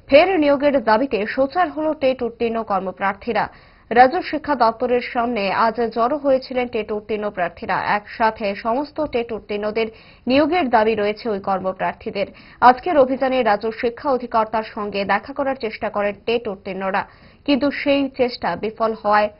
ফের নিয়োগের দাবিতে সোচ্চার হল টেট উত্তীর্ণ কর্মপ্রার্থীরা। রাজ্য শিক্ষা দপ্তরের সামনে আজ জড়ো হয়েছিলেন টেট উত্তীর্ণ প্রার্থীরা। একসাথে সমস্ত টেট উত্তীর্ণদের নিয়োগের দাবি রয়েছে ওই কর্মপ্রার্থীদের। আজকের অভিযানে রাজ্য শিক্ষা অধিকর্তার সঙ্গে দেখা করার চেষ্টা করেন টেট উত্তীর্ণরা, কিন্তু সেই চেষ্টা বিফল হওয়ায়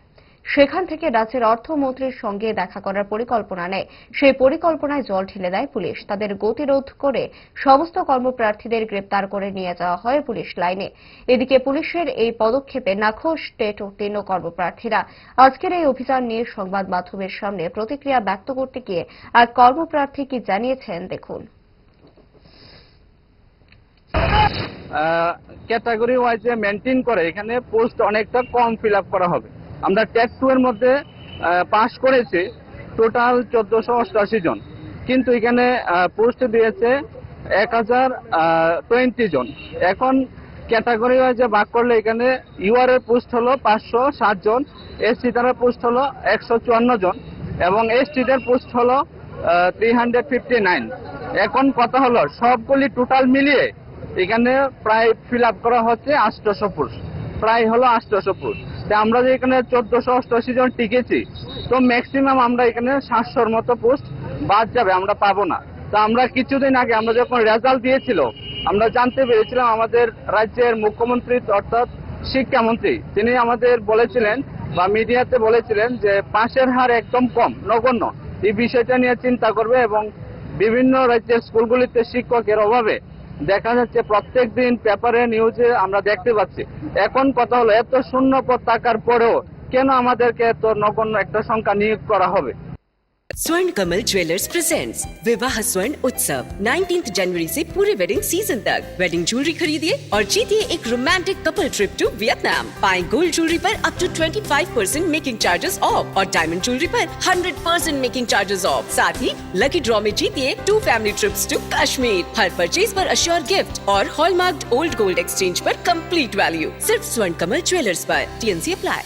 সেখান থেকে রাজ্যের অর্থমন্ত্রীর সঙ্গে দেখা করার পরিকল্পনা নেয়। সেই পরিকল্পনায় জল ঢেলে দেয় পুলিশ। তাদের গতিরোধ করে সমস্ত কর্মপ্রার্থীদের গ্রেপ্তার করে নিয়ে যাওয়া হয় পুলিশ লাইনে। এদিকে পুলিশের এই পদক্ষেপে নাখোশ টেট উত্তীর্ণ কর্মপ্রার্থীরা। আজকের এই অভিযান নিয়ে সংবাদ মাধ্যমের সামনে প্রতিক্রিয়া ব্যক্ত করতে গিয়ে এক কর্মপ্রার্থী কি জানিয়েছেন দেখুন। ক্যাটাগরি ওয়াইজে মেনটেন করে এখানে পোস্ট অনেকটা কম ফিল আপ করা হবে। আমরা টেট 2 এর মধ্যে পাস করেছি টোটাল 1488 জন, কিন্তু এখানে পোস্ট দিয়েছে 1020 জন। এখন ক্যাটাগরি ওয়াইজে ভাগ করলে এখানে ইউআর এর পোস্ট হলো 560 জন, এসসি দের পোস্ট হলো 154 জন এবং এসটিদের পোস্ট হলো 359। এখন কথা হলো সবগুলি টোটাল মিলিয়ে এখানে প্রায় ফিল আপ করা হচ্ছে 800 পোস্ট, প্রায় হলো 800 পোস্ট। আমরা যে এখানে 1488 জন টিকেছি, তো ম্যাক্সিমাম আমরা এখানে 700-র মতো পোস্ট বাদ যাবে, আমরা পাবো না। তো আমরা কিছুদিন আগে আমরা যখন রেজাল্ট দিয়েছিল, আমরা জানতে পেরেছিলাম আমাদের রাজ্যের মুখ্যমন্ত্রী অর্থাৎ শিক্ষামন্ত্রী তিনি আমাদের বলেছিলেন বা মিডিয়াতে বলেছিলেন যে পাশের হার একদম কম, নগণ্য। এই বিষয়টা নিয়ে চিন্তা করবে এবং বিভিন্ন রাজ্যের স্কুলগুলিতে শিক্ষকের অভাবে দেখা যাচ্ছে প্রত্যেক দিন পেপারে নিউজে আমরা দেখতে পাচ্ছি। এখন কথা হলো এত শূন্য পদ থাকার পরেও কেন আমাদেরকে এত নগণ্য একটা সংখ্যা নিয়োগ করা হবে। स्वर्ण कमल ज्वेलर्स प्रेजेंट्स विवाह स्वर्ण उत्सव 19 जनवरी से पूरे वेडिंग सीजन तक। वेडिंग ज्वेलरी खरीदिए और जीतिए एक romantic couple trip to Vietnam. पाएं गोल्ड ज्वेलरी पर up to 25% making charges off और डायमंड ज्वेलरी पर 100% मेकिंग चार्जेस ऑफ। साथ ही लकी ड्रॉ में जीतिए 2 फैमिली ट्रिप्स टू कश्मीर। हर परचेज पर अश्योर गिफ्ट और हॉलमार्क्ड ओल्ड गोल्ड एक्सचेंज पर कंप्लीट वैल्यू। सिर्फ स्वर्ण कमल ज्वेलर्स पर। TNC apply.